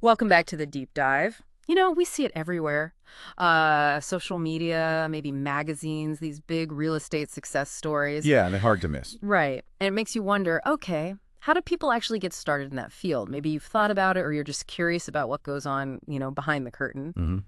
Welcome back to the deep dive. We see it everywhere. Social media, maybe magazines, these big real estate success stories. Yeah, and they're hard to miss. Right. And it makes you wonder, okay, how do people actually get started in that field? Maybe you've thought about it or you're just curious about what goes on, behind the curtain. Hmm.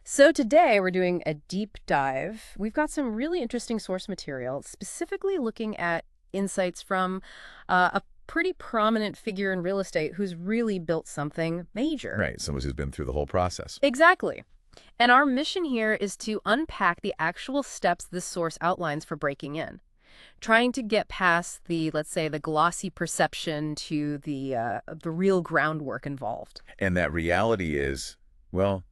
So today we're doing a deep dive. We've got some really interesting source material, specifically looking at insights from a pretty prominent figure in real estate who's really built something major. Right, someone who's been through the whole process. Exactly. And our mission here is to unpack the actual steps this source outlines for breaking in, trying to get past the, let's say, the glossy perception to the real groundwork involved. And that reality is, well,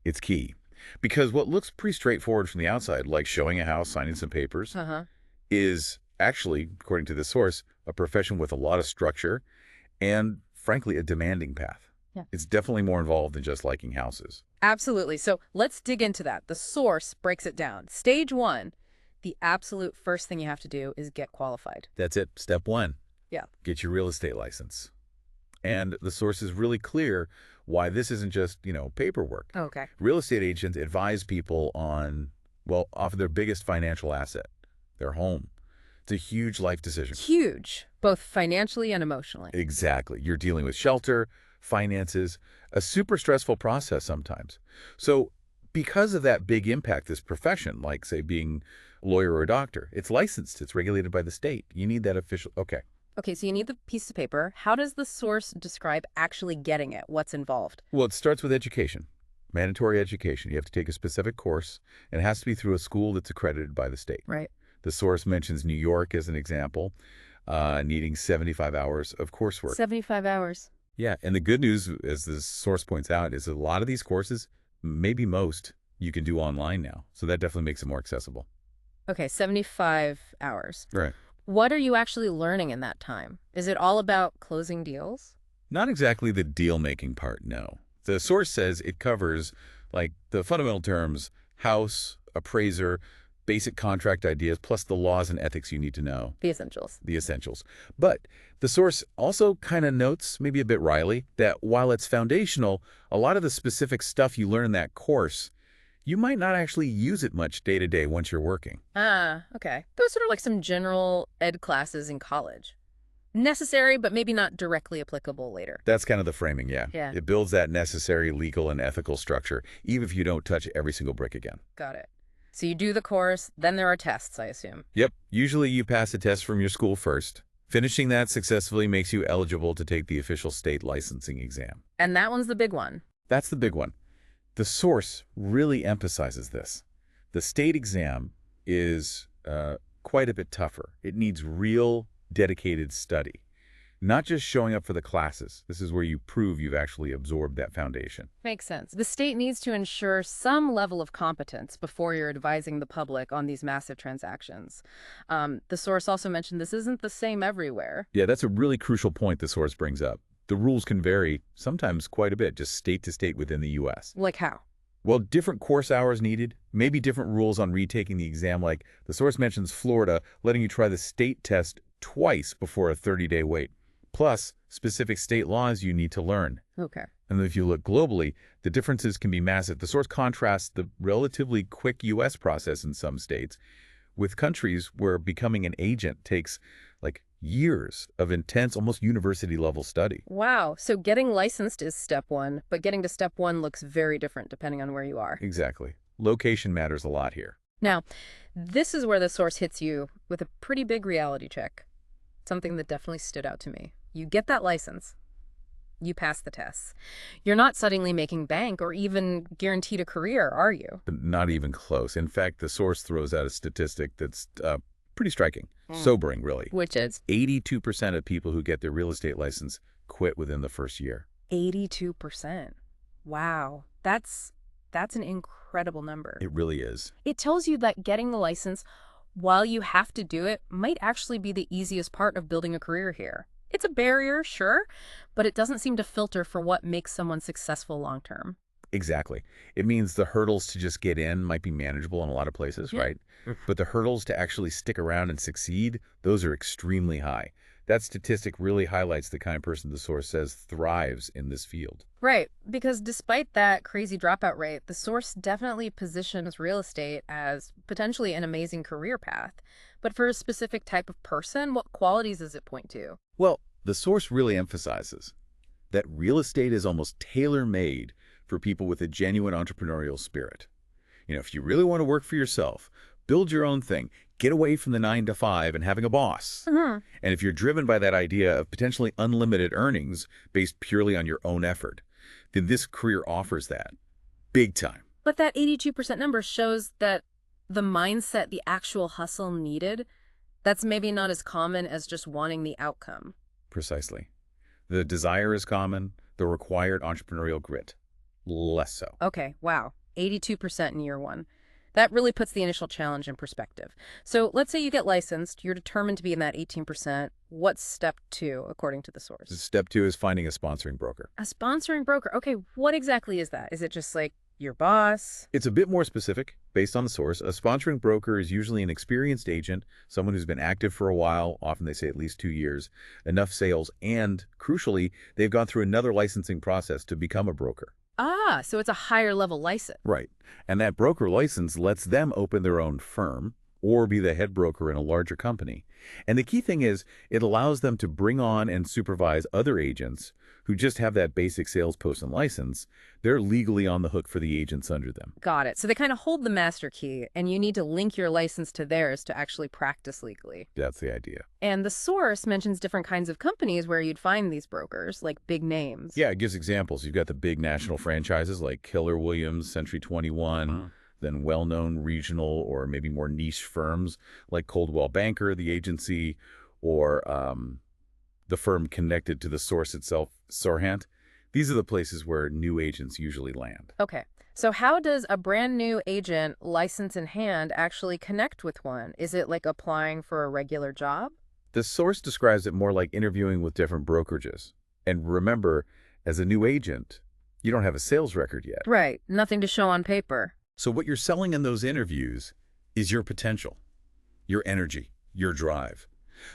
it's key. Because what looks pretty straightforward from the outside, like showing a house, signing some papers, Uh-huh. is actually, according to this source, a profession with a lot of structure and, frankly, a demanding path. Yeah. It's definitely more involved than just liking houses. Absolutely. So let's dig into that. The source breaks it down. Stage one, the absolute first thing you have to do is get qualified. That's it. Step one, Yeah. get your real estate license. And the source is really clear why this isn't just, paperwork. Okay. Real estate agents advise people on, well, off their biggest financial asset, their home. It's a huge life decision. Huge, both financially and emotionally. Exactly. You're dealing with shelter, finances, a super stressful process sometimes. So because of that big impact, this profession, like, say, being a lawyer or a doctor, it's licensed, it's regulated by the state. You need that official, okay. Okay, so you need the piece of paper. How does the source describe actually getting it? What's involved? Well, it starts with education, mandatory education. You have to take a specific course, and it has to be through a school that's accredited by the state. Right. The source mentions New York as an example, needing 75 hours of coursework. 75 hours. Yeah, and the good news, as the source points out, is a lot of these courses, maybe most, you can do online now. So that definitely makes it more accessible. Okay, 75 hours. Right. What are you actually learning in that time? Is it all about closing deals? Not exactly the deal-making part, no. The source says it covers, like, the fundamental terms, house, appraiser, basic contract ideas, plus the laws and ethics you need to know, The essentials. the essentials. But the source also kind of notes, maybe a bit wryly, that while it's foundational, a lot of the specific stuff you learn in that course, you might not actually use it much day to day once you're working. Ah, okay. Those sort of like some general ed classes in college. Necessary, but maybe not directly applicable later. That's kind of the framing, yeah. Yeah. It builds that necessary legal and ethical structure, even if you don't touch every single brick again. Got it. So you do the course, then there are tests, I assume. Yep, usually you pass a test from your school first. Finishing that successfully makes you eligible to take the official state licensing exam. And that one's the big one. That's the big one. The source really emphasizes this. The state exam is quite a bit tougher. It needs real, dedicated study, not just showing up for the classes. This is where you prove you've actually absorbed that foundation. Makes sense. The state needs to ensure some level of competence before you're advising the public on these massive transactions. The source also mentioned this isn't the same everywhere. Yeah, that's a really crucial point the source brings up. The rules can vary, sometimes quite a bit, just state to state within the U.S. Like how? Well, different course hours needed, maybe different rules on retaking the exam, like the source mentions Florida letting you try the state test twice before a 30-day wait, plus specific state laws you need to learn. Okay. And if you look globally, the differences can be massive. The source contrasts the relatively quick U.S. process in some states with countries where becoming an agent takes like years of intense, almost university-level study. Wow. So getting licensed is step one, but getting to step one looks very different depending on where you are. Exactly. Location matters a lot here. Now, this is where the source hits you with a pretty big reality check. Something that definitely stood out to me. You get that license. You pass the tests. You're not suddenly making bank or even guaranteed a career, are you? But not even close. In fact, the source throws out a statistic that's pretty striking, sobering, really. Which is 82% of people who get their real estate license quit within the first year. 82%. Wow. That's an incredible number. It really is. It tells you that getting the license, while you have to do it, might actually be the easiest part of building a career here. It's a barrier, sure, but it doesn't seem to filter for what makes someone successful long term. Exactly. It means the hurdles to just get in might be manageable in a lot of places, Yeah. right? But the hurdles to actually stick around and succeed, those are extremely high. That statistic really highlights the kind of person the source says thrives in this field. Right, because despite that crazy dropout rate, the source definitely positions real estate as potentially an amazing career path. But for a specific type of person, what qualities does it point to? Well, the source really emphasizes that real estate is almost tailor-made for people with a genuine entrepreneurial spirit. If you really want to work for yourself, build your own thing, get away from the 9 to 5 and having a boss. Hmm. And if you're driven by that idea of potentially unlimited earnings based purely on your own effort, then this career offers that. Big time. But that 82% number shows that the mindset, the actual hustle needed, that's maybe not as common as just wanting the outcome. Precisely. The desire is common, the required entrepreneurial grit, less so. Okay, wow. 82% in year one. That really puts the initial challenge in perspective. So let's say you get licensed, you're determined to be in that 18%. What's step 2, according to the source? Step 2 is finding a sponsoring broker. A sponsoring broker. Okay, what exactly is that? Is it just like your boss? It's a bit more specific based on the source. A sponsoring broker is usually an experienced agent, someone who's been active for a while, often they say at least 2 years, enough sales, and crucially, they've gone through another licensing process to become a broker. Ah, so it's a higher level license. Right. And that broker license lets them open their own firm or be the head broker in a larger company. And the key thing is it allows them to bring on and supervise other agents who just have that basic sales post and license. They're legally on the hook for the agents under them. Got it. So they kind of hold the master key, and you need to link your license to theirs to actually practice legally. That's the idea. And the source mentions different kinds of companies where you'd find these brokers, like big names. Yeah, it gives examples. You've got the big national franchises like Keller Williams, Century 21, then well-known regional or maybe more niche firms like Coldwell Banker, the agency, or the firm connected to the source itself, Sorhant. These are the places where new agents usually land. Okay. So how does a brand new agent, license in hand, actually connect with one? Is it like applying for a regular job? The source describes it more like interviewing with different brokerages. And remember, as a new agent, you don't have a sales record yet. Right. Nothing to show on paper. So what you're selling in those interviews is your potential, your energy, your drive.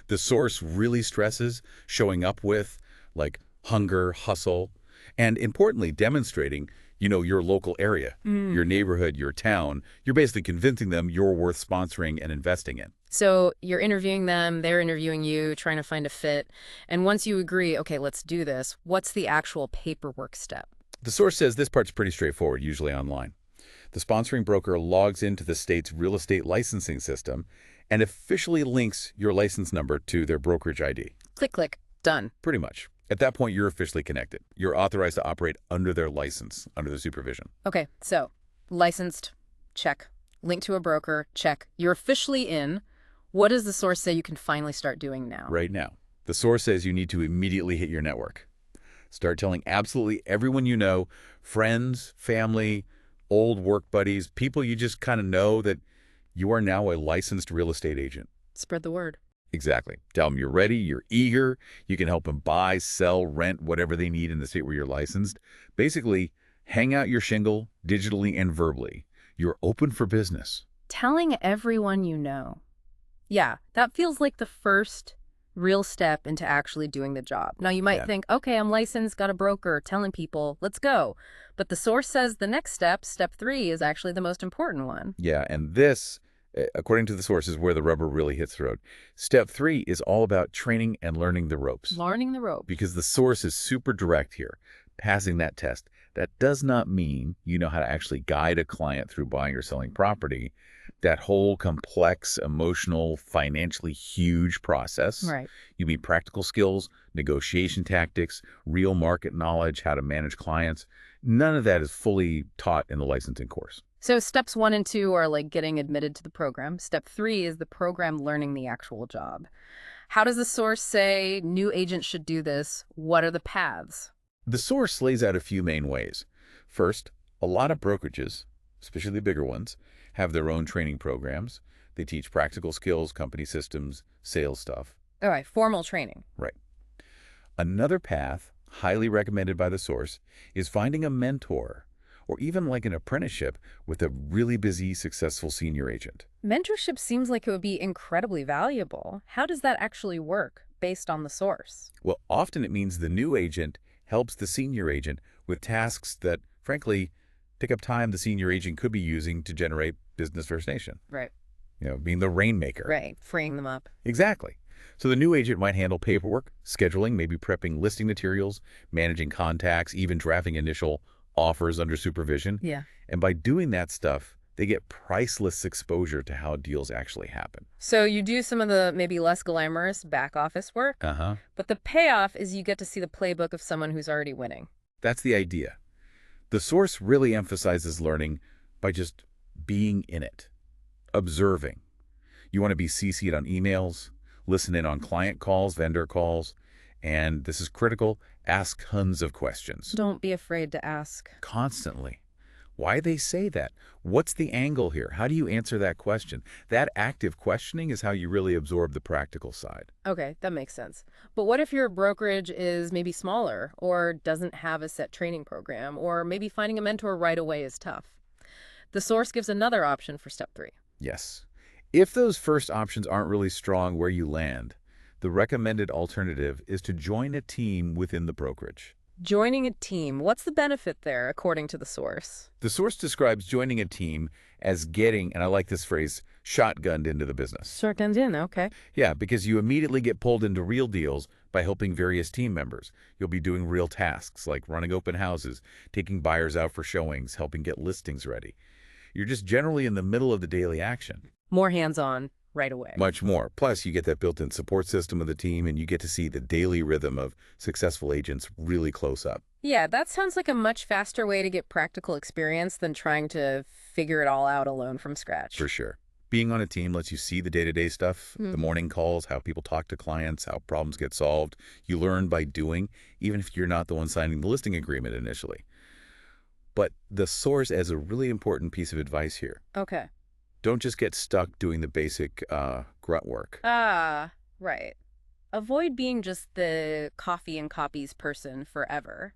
The source really stresses showing up with, like, hunger, hustle, and importantly, demonstrating, your local area, your neighborhood, your town. You're basically convincing them you're worth sponsoring and investing in. So you're interviewing them, they're interviewing you, trying to find a fit. And once you agree, okay, let's do this, what's the actual paperwork step? The source says this part's pretty straightforward, usually online. The sponsoring broker logs into the state's real estate licensing system and officially links your license number to their brokerage ID. Click, click, done. Pretty much. At that point, you're officially connected. You're authorized to operate under their license, under their supervision. Okay, so licensed, check. Linked to a broker, check. You're officially in. What does the source say you can finally start doing now? Right now. The source says you need to immediately hit your network. Start telling absolutely everyone you know, friends, family, old work buddies, people you just kind of know that you are now a licensed real estate agent. Spread the word. Exactly. Tell them you're ready, you're eager, you can help them buy, sell, rent, whatever they need in the state where you're licensed. Basically, hang out your shingle digitally and verbally. You're open for business. Telling everyone you know. Yeah, that feels like the first real step into actually doing the job. Now, you might think, okay, I'm licensed, got a broker, telling people, let's go. But the source says the next step, step 3, is actually the most important one. Yeah, and this, according to the source, is where the rubber really hits the road. Step 3 is all about training and learning the ropes. Learning the ropes. Because the source is super direct here. Passing that test, that does not mean you know how to actually guide a client through buying or selling property. That whole complex, emotional, financially huge process. Right. You mean practical skills, negotiation tactics, real market knowledge, how to manage clients. None of that is fully taught in the licensing course. So steps 1 and 2 are like getting admitted to the program. Step 3 is the program learning the actual job. How does the source say new agents should do this? What are the paths? The source lays out a few main ways. First, a lot of brokerages, especially the bigger ones, have their own training programs. They teach practical skills, company systems, sales stuff. All right, formal training. Right. Another path, highly recommended by the source, is finding a mentor or even like an apprenticeship with a really busy, successful senior agent. Mentorship seems like it would be incredibly valuable. How does that actually work? based on the source? Well, often it means the new agent helps the senior agent with tasks that, frankly, take up time the senior agent could be using to generate business for his nation. Right. Being the rainmaker. Right. Freeing them up. Exactly. So the new agent might handle paperwork, scheduling, maybe prepping listing materials, managing contacts, even drafting initial offers under supervision. Yeah. And by doing that stuff, they get priceless exposure to how deals actually happen. So you do some of the maybe less glamorous back office work, Uh-huh. but the payoff is you get to see the playbook of someone who's already winning. That's the idea. The source really emphasizes learning by just being in it, observing. You want to be CC'd on emails, listen in on client calls, vendor calls, and this is critical, ask tons of questions. Don't be afraid to ask. Constantly. Why they say that? What's the angle here? How do you answer that question? That active questioning is how you really absorb the practical side. Okay, that makes sense. But what if your brokerage is maybe smaller or doesn't have a set training program, or maybe finding a mentor right away is tough? The source gives another option for step 3. Yes. If those first options aren't really strong where you land, the recommended alternative is to join a team within the brokerage. Joining a team, what's the benefit there according to the source? The source describes joining a team as getting, and I like this phrase, shotgunned into the business. Shotgunned in, okay. Yeah, because you immediately get pulled into real deals by helping various team members. You'll be doing real tasks like running open houses, taking buyers out for showings, helping get listings ready. You're just generally in the middle of the daily action. More hands-on right away. Much more. Plus, you get that built-in support system of the team, and you get to see the daily rhythm of successful agents really close up. Yeah, that sounds like a much faster way to get practical experience than trying to figure it all out alone from scratch. For sure. Being on a team lets you see the day-to-day stuff, the morning calls, how people talk to clients, how problems get solved. You learn by doing, even if you're not the one signing the listing agreement initially. But the source has a really important piece of advice here. Okay. Don't just get stuck doing the basic grunt work. Ah, right. Avoid being just the coffee and copies person forever.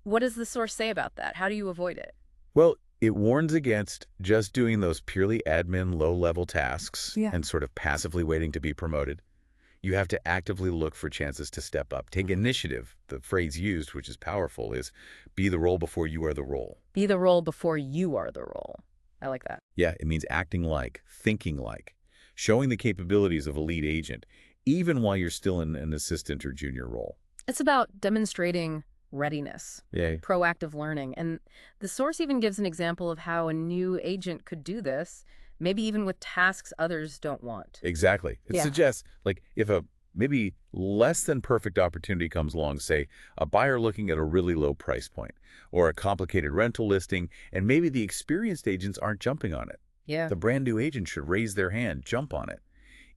What does the source say about that? How do you avoid it? Well, it warns against just doing those purely admin low-level tasks and sort of passively waiting to be promoted. You have to actively look for chances to step up. Take initiative. The phrase used, which is powerful, is be the role before you are the role. Be the role before you are the role. I like that. Yeah, it means acting like, thinking like, showing the capabilities of a lead agent, even while you're still in an assistant or junior role. It's about demonstrating readiness, Yay. proactive learning. And the source even gives an example of how a new agent could do this, maybe even with tasks others don't want. Exactly. It suggests, like, if a maybe less than perfect opportunity comes along, say, a buyer looking at a really low price point, or a complicated rental listing, and maybe the experienced agents aren't jumping on it. Yeah. The brand new agent should raise their hand, jump on it.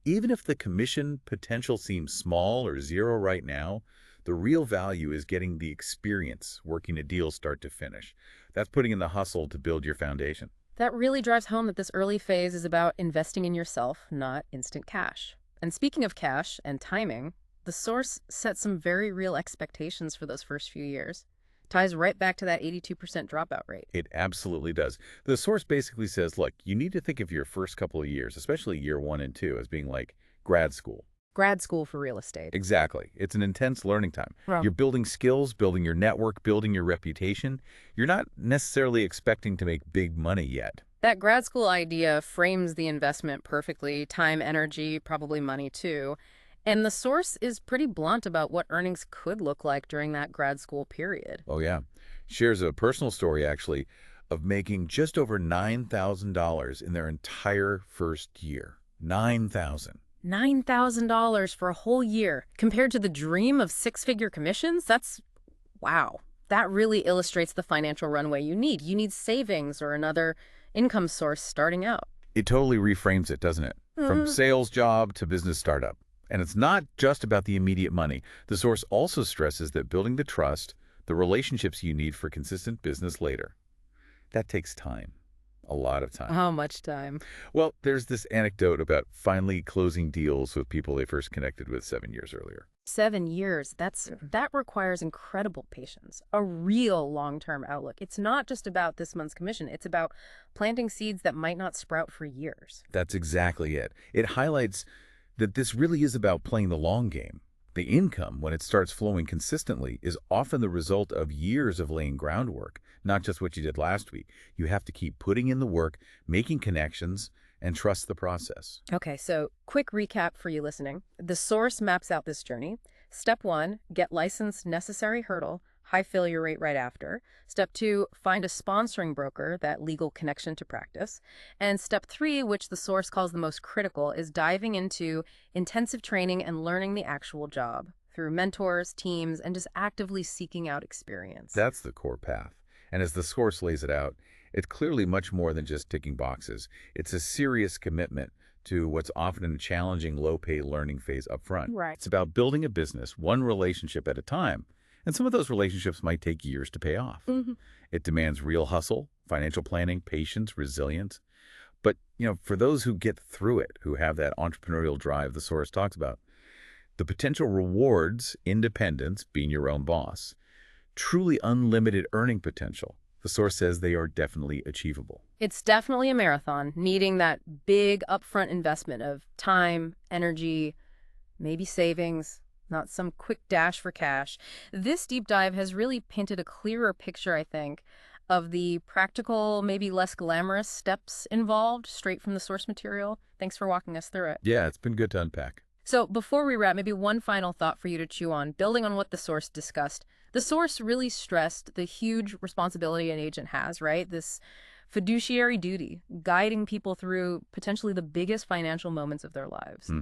Even if the commission potential seems small or zero right now, the real value is getting the experience working a deal start to finish. That's putting in the hustle to build your foundation. That really drives home that this early phase is about investing in yourself, not instant cash. And speaking of cash and timing, the source sets some very real expectations for those first few years. Ties right back to that 82% dropout rate. It absolutely does. The source basically says, look, you need to think of your first couple of years, especially year 1 and 2, as being like grad school. Grad school for real estate. Exactly. It's an intense learning time. Wow. You're building skills, building your network, building your reputation. You're not necessarily expecting to make big money yet. That grad school idea frames the investment perfectly, time, energy, probably money too. And the source is pretty blunt about what earnings could look like during that grad school period. Oh, yeah. Shares a personal story, actually, of making just over $9,000 in their entire first year. $9,000. $9,000 for a whole year. Compared to the dream of six-figure commissions, that's wow. That really illustrates the financial runway you need. You need savings or another income source starting out. It totally reframes it, doesn't it? From sales job to business startup. And it's not just about the immediate money. The source also stresses that building the trust, the relationships you need for consistent business later, that takes time. A lot of time. How much time? Well, there's this anecdote about finally closing deals with people they first connected with 7 years earlier. 7 years. That requires incredible patience, a real long-term outlook. It's not just about this month's commission. It's about planting seeds that might not sprout for years. That's exactly it. It highlights that this really is about playing the long game, The income, when it starts flowing consistently, is often the result of years of laying groundwork, not just what you did last week. You have to keep putting in the work, making connections, and trust the process. Okay, so quick recap for you listening. The source maps out this journey. Step 1, get licensed, necessary hurdle, high failure rate right after. Step 2, find a sponsoring broker, that legal connection to practice. And step 3, which the source calls the most critical, is diving into intensive training and learning the actual job through mentors, teams, and just actively seeking out experience. That's the core path. And as the source lays it out, it's clearly much more than just ticking boxes. It's a serious commitment to what's often a challenging, low-pay learning phase up front. Right. It's about building a business, one relationship at a time. And some of those relationships might take years to pay off. It demands real hustle, financial planning, patience, resilience. But, for those who get through it, who have that entrepreneurial drive the source talks about, the potential rewards, independence, being your own boss, truly unlimited earning potential, the source says they are definitely achievable. It's definitely a marathon, needing that big upfront investment of time, energy, maybe savings, not some quick dash for cash. This deep dive has really painted a clearer picture, I think, of the practical, maybe less glamorous steps involved straight from the source material. Thanks for walking us through it. Yeah, it's been good to unpack. So before we wrap, maybe one final thought for you to chew on, building on what the source discussed. The source really stressed the huge responsibility an agent has, right? This fiduciary duty, guiding people through potentially the biggest financial moments of their lives.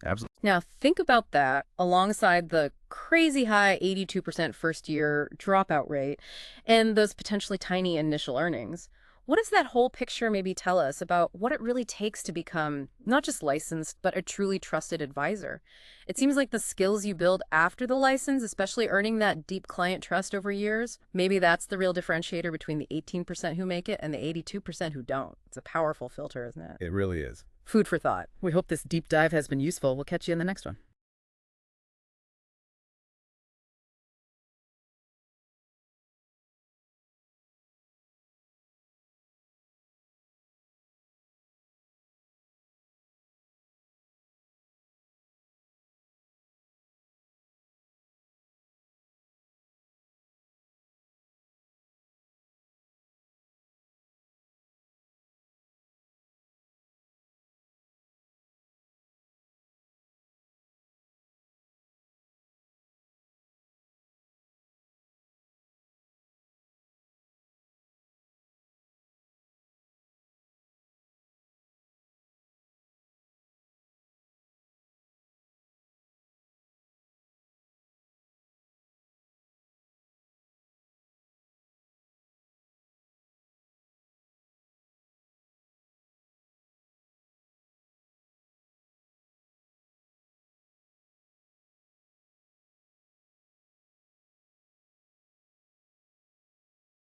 Absolutely. Now, think about that alongside the crazy high 82% first-year dropout rate and those potentially tiny initial earnings. What does that whole picture maybe tell us about what it really takes to become not just licensed, but a truly trusted advisor? It seems like the skills you build after the license, especially earning that deep client trust over years, maybe that's the real differentiator between the 18% who make it and the 82% who don't. It's a powerful filter, isn't it? It really is. Food for thought. We hope this deep dive has been useful. We'll catch you in the next one.